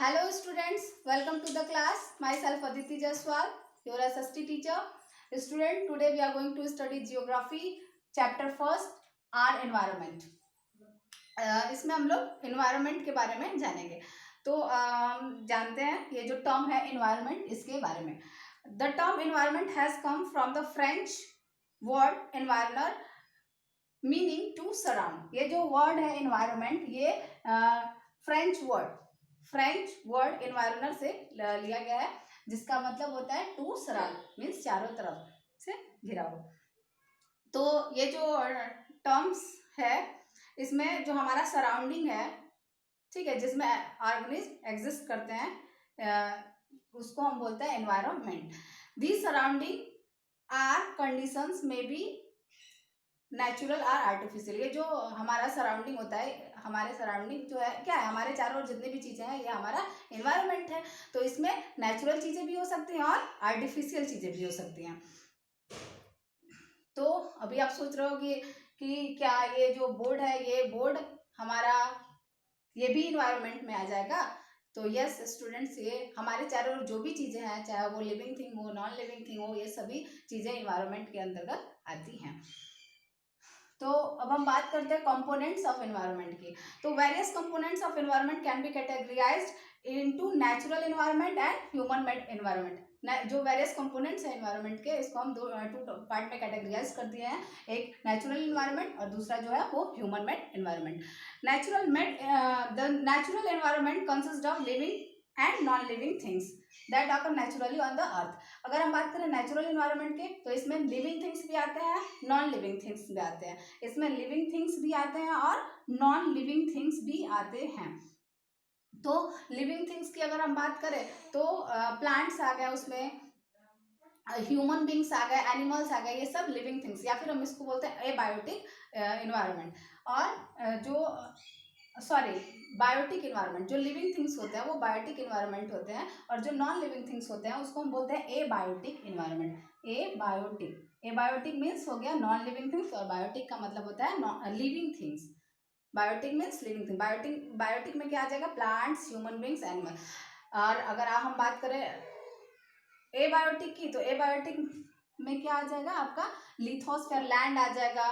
Hello students, welcome to the class. Myself Aditi Jaiswal, your SST teacher. Student, today we are going to study geography, chapter first, our environment. इसमें हम लोग environment के बारे में जानेंगे. तो जानते हैं ये जो term है environment इसके बारे में. The term environment has come from the French word environner, meaning to surround. ये जो word है environment ये फ्रेंच वर्ड एनवायरनर से लिया गया है, जिसका मतलब होता है टू सराउंड, मीन्स चारों तरफ से घिरा हुआ. तो ये जो टर्म्स है इसमें जो हमारा सराउंडिंग है, ठीक है, जिसमें ऑर्गेनिज्म एग्जिस्ट करते हैं, उसको हम बोलते हैं environment. These surrounding are conditions may be natural और आर्टिफिशियल. ये जो हमारा सराउंडिंग होता है, हमारे सराउंडिंग जो है क्या है, हमारे चारों ओर जितनी भी चीज़ें हैं ये हमारा एनवायरनमेंट है. तो इसमें नेचुरल चीज़ें भी हो सकती हैं और आर्टिफिशियल चीज़ें भी हो सकती हैं. तो अभी आप सोच रहे हो कि क्या ये जो बोर्ड है ये बोर्ड हमारा ये भी इन्वायरमेंट में आ जाएगा? तो यस स्टूडेंट्स, ये हमारे चारों ओर जो भी चीज़ें हैं, चाहे वो लिविंग थिंग हो, नॉन लिविंग थिंग हो, ये सभी चीज़ें इन्वायरमेंट के अंतर्गत आती हैं. तो अब हम बात करते हैं कंपोनेंट्स ऑफ एनवायरनमेंट की. तो various components of environment can be categorised into natural environment and human made environment. जो वेरियस कंपोनेंट्स हैं एनवायरनमेट के, इसको हम टू पार्ट में कैटेगराइज कर दिए हैं. एक नेचुरल एनवायरनमेंट और दूसरा जो है वो human made environment. The natural environment consist of living and non living things that occur naturally on the earth. अगर हम बात करें नेचुरल एनवायरनमेंट के, तो इसमें लिविंग थिंग्स भी आते हैं, नॉन लिविंग थिंग्स भी आते हैं. इसमें लिविंग थिंग्स भी आते हैं और नॉन लिविंग थिंग्स भी आते हैं. तो लिविंग थिंग्स की अगर हम बात करें तो प्लांट्स आ गए, उसमें ह्यूमन बींग्स आ गए, एनिमल्स आ गए, ये सब लिविंग थिंग्स, या फिर हम इसको बोलते हैं एबायोटिक एनवायरनमेंट. और बायोटिक इन्वायरमेंट, जो लिविंग थिंग्स होते हैं वो बायोटिक इन्वायरमेंट होते हैं, और जो नॉन लिविंग थिंग्स होते हैं उसको हम बोलते हैं एबायोटिक इन्वायरमेंट. एबायोटिक मीन्स हो गया नॉन लिविंग थिंग्स, और बायोटिक का मतलब होता है living things. Biotic means living thing. Biotic में क्या आ जाएगा? Plants, human beings, animal. और अगर हम बात करें एबायोटिक की, तो एबायोटिक में क्या आ जाएगा आपका? लिथोस्फेयर लैंड आ जाएगा,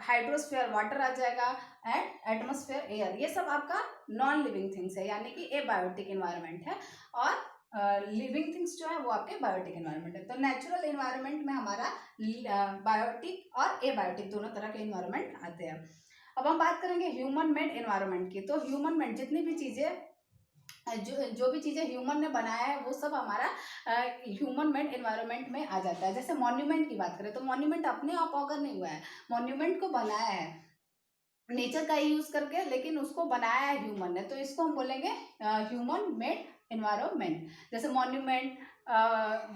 हाइड्रोस्फेयर वाटर आ जाएगा, एंड एटमॉस्फेयर एयर. ये सब आपका नॉन लिविंग थिंग्स है, यानी कि एबायोटिक एनवायरनमेंट है. और लिविंग थिंग्स जो है वो आपके बायोटिक एनवायरनमेंट है. तो नेचुरल एनवायरनमेंट में हमारा बायोटिक और एबायोटिक दोनों तरह के एनवायरनमेंट आते हैं. अब हम बात करेंगे ह्यूमन मेड एनवायरनमेंट की. तो ह्यूमन मेड जितनी भी चीज़ें, जो भी चीज़ें ह्यूमन ने बनाया है वो सब हमारा ह्यूमन मेड एनवायरनमेंट में आ जाता है. जैसे मॉन्यूमेंट की बात करें तो मॉन्यूमेंट अपने आप ऑकर नहीं हुआ है, मॉन्यूमेंट को बनाया है नेचर का यूज करके, लेकिन उसको बनाया है ह्यूमन ने, तो इसको हम बोलेंगे ह्यूमन मेड एनवायरनमेंट. जैसे मॉन्यूमेंट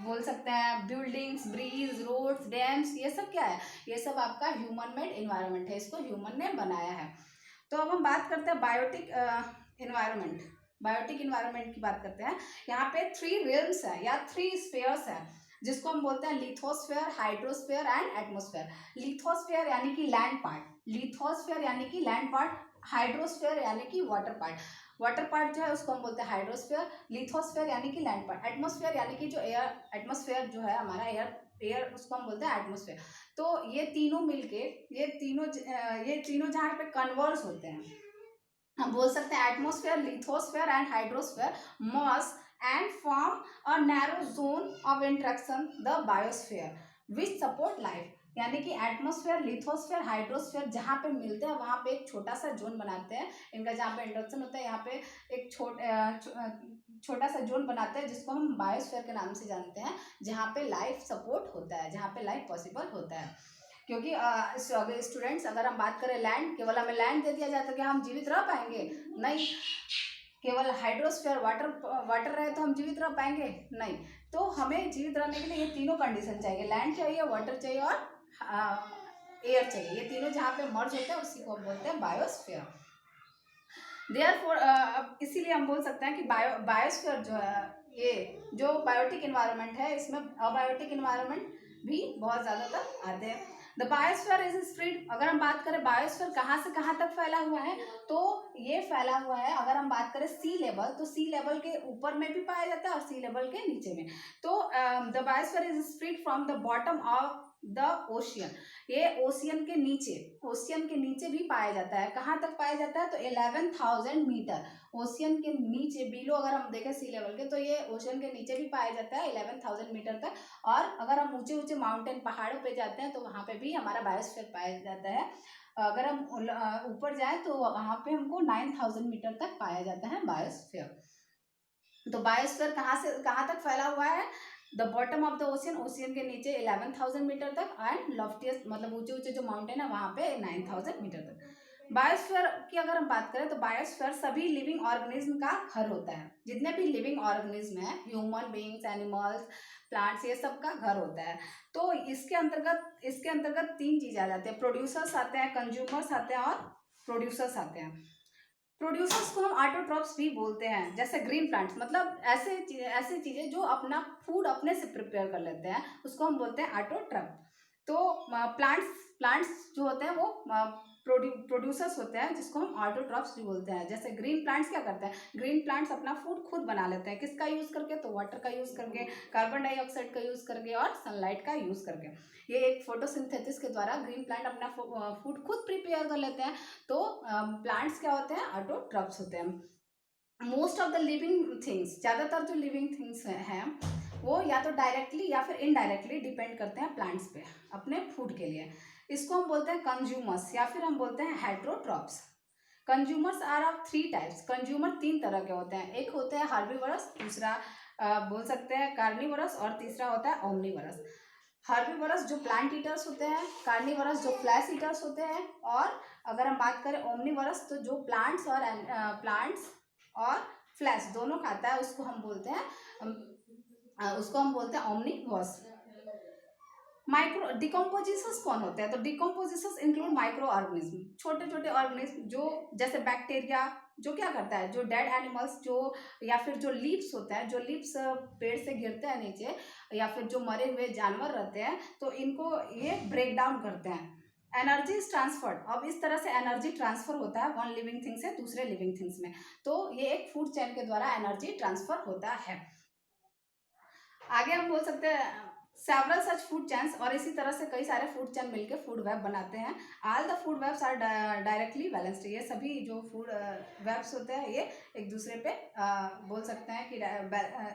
बोल सकते हैं, बिल्डिंग्स, ब्रिज, रोड्स, डैम्स, ये सब क्या है? ये सब आपका ह्यूमन मेड एनवायरनमेंट है, इसको ह्यूमन ने बनाया है. तो अब हम बात करते हैं बायोटिक एनवायरनमेंट. बायोटिक इन्वायरमेंट की बात करते हैं. यहाँ पे 3 रिल्म्स है या 3 स्फीयर्स है, जिसको हम बोलते हैं lithosphere, hydrosphere and atmosphere. Lithosphere यानी कि लैंड पार्ट, हाइड्रोस्फेयर यानी कि वाटर पार्ट जो है उसको हम बोलते हैं हाइड्रोस्फेयर. लिथोस्फेयर यानी कि लैंड पार्ट. एटमॉस्फेयर यानी कि जो एटमॉस्फेयर जो है हमारा एयर, उसको हम बोलते हैं एटमॉस्फेयर. तो ये तीनों मिलके, ये तीनों जहाँ पे कन्वर्स होते हैं, हम बोल सकते हैं atmosphere, lithosphere and hydrosphere merge and form a narrow zone of interaction, the biosphere, which support life. यानी कि एटमॉस्फेयर, लिथोस्फेयर, हाइड्रोस्फेयर जहाँ पे मिलते हैं वहाँ पे एक छोटा सा जोन बनाते हैं इनका, जहाँ पे इंटरेक्शन होता है यहाँ पे एक छोटा सा जोन बनाते हैं, जिसको हम बायोस्फेयर के नाम से जानते हैं, जहाँ पे लाइफ सपोर्ट होता है, जहाँ पे लाइफ पॉसिबल होता है. क्योंकि स्टूडेंट्स, अगर हम बात करें लैंड, केवल हमें लैंड दे दिया जाए तो क्या हम जीवित रह पाएंगे? नहीं. केवल हाइड्रोस्फीयर वाटर रहे तो हम जीवित रह पाएंगे? नहीं. तो हमें जीवित रहने के लिए ये तीनों कंडीशन चाहिए, लैंड चाहिए, वाटर चाहिए और एयर चाहिए. ये तीनों जहाँ पे मर्ज होते हैं उसी को हम बोलते हैं बायोस्फीयर. देयरफॉर इसीलिए हम बोल सकते हैं कि बायोस्फीयर जो है, ये जो बायोटिक इन्वायरमेंट है, इसमें अबायोटिक इन्वायरमेंट भी बहुत ज़्यादातर आते हैं. द बायोस्फीयर इज स्प्रेड, अगर हम बात करें बायोस्फीयर कहाँ से कहाँ तक फैला हुआ है, तो ये फैला हुआ है, अगर हम बात करें सी लेवल, तो सी लेवल के ऊपर में भी पाया जाता है और सी लेवल के नीचे में। तो the biosphere is spread from the bottom of the ocean, ये ओशियन के नीचे भी पाया जाता है। कहाँ तक पाया जाता है, तो 11,000 मीटर ओशियन के नीचे, बिलो अगर हम देखें सी लेवल के, तो ये ओशियन के नीचे भी पाया जाता है 11,000 मीटर तक। और अगर हम ऊंचे ऊंचे माउंटेन पहाड़ों पे जाते हैं तो वहाँ पे भी हमारा बायोस्फीयर पाया जाता है। अगर हम ऊपर जाएं तो वहाँ पे हमको 9,000 मीटर तक पाया जाता है बायोस्फीयर। तो बायोस्फीयर कहाँ से कहाँ तक फैला हुआ है, the bottom of the ocean के नीचे 11,000 मीटर तक, एंड लॉफ्टियस्ट मतलब ऊंचे ऊंचे जो माउंटेन है वहाँ पे 9,000 मीटर तक। बायोस्फीयर की अगर हम बात करें तो बायोस्फीयर सभी लिविंग ऑर्गेनिज्म का घर होता है। जितने भी लिविंग ऑर्गेनिज्म है, ह्यूमन बीइंग्स, एनिमल्स, प्लांट्स, ये सब का घर होता है। तो इसके अंतर्गत तीन चीजें आ जाती है, प्रोड्यूसर्स आते हैं, कंज्यूमर्स आते हैं और प्रोड्यूसर्स आते हैं। प्रोड्यूसर्स को हम ऑटोट्रॉप्स भी बोलते हैं, जैसे ग्रीन प्लांट्स, मतलब ऐसे चीजें जो अपना फूड अपने से प्रिपेयर कर लेते हैं, उसको हम बोलते हैं ऑटोट्रॉप। तो प्लांट्स जो होते हैं वो प्रोड्यूसर्स होते हैं, जिसको हम ऑटोट्रॉप्स भी बोलते हैं। जैसे ग्रीन प्लांट्स क्या करते हैं, ग्रीन प्लांट्स अपना फूड खुद बना लेते हैं, किसका यूज करके, तो वाटर का यूज करके, कार्बन डाइऑक्साइड का यूज करके और सनलाइट का यूज करके। ये एक फोटोसिंथेसिस के द्वारा ग्रीन प्लांट अपना फूड खुद प्रिपेयर कर लेते हैं। तो प्लांट्स क्या होते हैं, ऑटोट्रॉप्स होते हैं। Most of the living things, ज़्यादातर जो लिविंग थिंग्स हैं वो या तो डायरेक्टली या फिर इनडायरेक्टली डिपेंड करते हैं प्लांट्स पे अपने फूड के लिए। इसको हम बोलते हैं कंज्यूमर्स या फिर हम बोलते हैं heterotrophs. Consumers are of 3 types, consumer 3 तरह के होते हैं। एक होते हैं हार्बीवरस, दूसरा बोल सकते हैं कार्निवरस और तीसरा होता है ओमनीवरस। हार्बीवरस जो प्लांट ईटर्स होते हैं, कार्निवरस जो फ्लैश ईटर्स होते हैं, और अगर हम बात करें ओमनीवरस तो जो प्लांट्स और फ्लैश दोनों खाता है, उसको हम बोलते हैं ओमनीवरस। माइक्रो डिकम्पोजिशंस कौन होते हैं, तो डिकम्पोजिशंस इंक्लूड माइक्रो ऑर्गेनिज्म, छोटे छोटे ऑर्गेनिज्म जो जैसे बैक्टीरिया, जो क्या करता है, जो डेड एनिमल्स जो या फिर जो लीव्स होता है, जो लीव्स पेड़ से गिरते हैं नीचे, या फिर जो मरे हुए जानवर रहते हैं, तो इनको ये ब्रेक डाउन करते हैं। एनर्जी इज ट्रांसफर्ड, अब इस तरह से एनर्जी ट्रांसफर होता है वन लिविंग थिंग से दूसरे लिविंग थिंग्स में। तो ये एक फूड चेन के द्वारा एनर्जी ट्रांसफर होता है। आगे हम बोल सकते हैं सेवरल सच फूड चेन्स, और इसी तरह से कई सारे फूड चेन मिलकर फूड वेब बनाते हैं। All the food webs are directly balanced, ये सभी जो फूड वेब्स होते हैं ये एक दूसरे पे बोल सकते हैं कि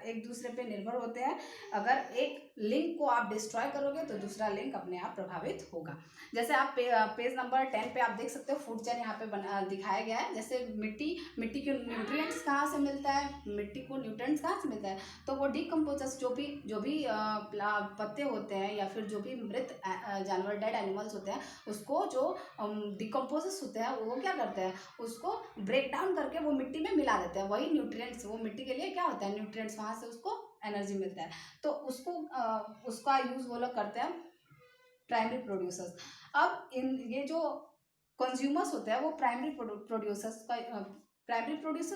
एक दूसरे पे निर्भर होते हैं। अगर एक लिंक को आप डिस्ट्रॉय करोगे तो दूसरा लिंक अपने आप प्रभावित होगा। जैसे आप पेज नंबर 10 पे आप देख सकते हो फूड चेन यहाँ पे दिखाया गया है। जैसे मिट्टी के न्यूट्रिएंट्स कहाँ से मिलता है, मिट्टी को न्यूट्रिएंट्स कहाँ से मिलता है, तो वो डिकम्पोजर्स जो भी पत्ते होते हैं या फिर जो भी मृत जानवर डेड एनिमल्स होते हैं, उसको जो डिकम्पोजर्स होते हैं वो क्या करते हैं, उसको ब्रेक डाउन करके वो मिट्टी में मिला देते हैं। वही न्यूट्रिएंट्स, वो मिट्टी के लिए क्या होता है, न्यूट्रिएंट्स, वहाँ से उसको एनर्जी मिलता है। तो उसका यूज वो लोग करते हैं प्राइमरी प्रोड्यूसर्स। अब ये जो कंज्यूमर्स होते हैं वो प्राइमरी प्रोड्यूसर्स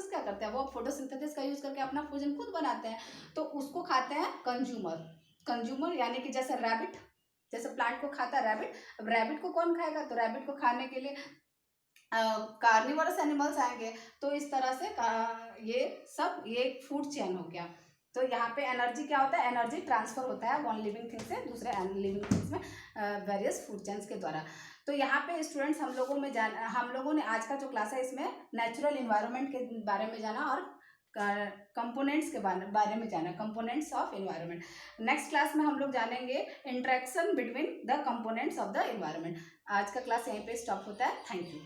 क्या करते हैं, वो फोटोसिंथेसिस का यूज करके अपना भोजन खुद बनाते हैं, तो उसको खाते हैं कंज्यूमर यानी कि जैसे रैबिट, जैसे प्लांट को खाता है रैबिट। अब रैबिट को कौन खाएगा, तो रैबिट को खाने के लिए कार्निवरस एनिमल्स आएंगे। तो इस तरह से ये फूड चेन हो गया। तो यहाँ पे एनर्जी क्या होता है, एनर्जी ट्रांसफर होता है वन लिविंग थिंग से दूसरे लिविंग थिंग्स में वेरियस फूड चेन्स के द्वारा। तो यहाँ पे स्टूडेंट्स हम लोगों ने आज का जो क्लास है इसमें नेचुरल इन्वायरमेंट के बारे में जाना और कंपोनेंट्स के बारे में जाना, components of environment. Next class में हम लोग जानेंगे interaction between the components of the environment. आज का क्लास यहीं पे स्टॉप होता है। Thank you.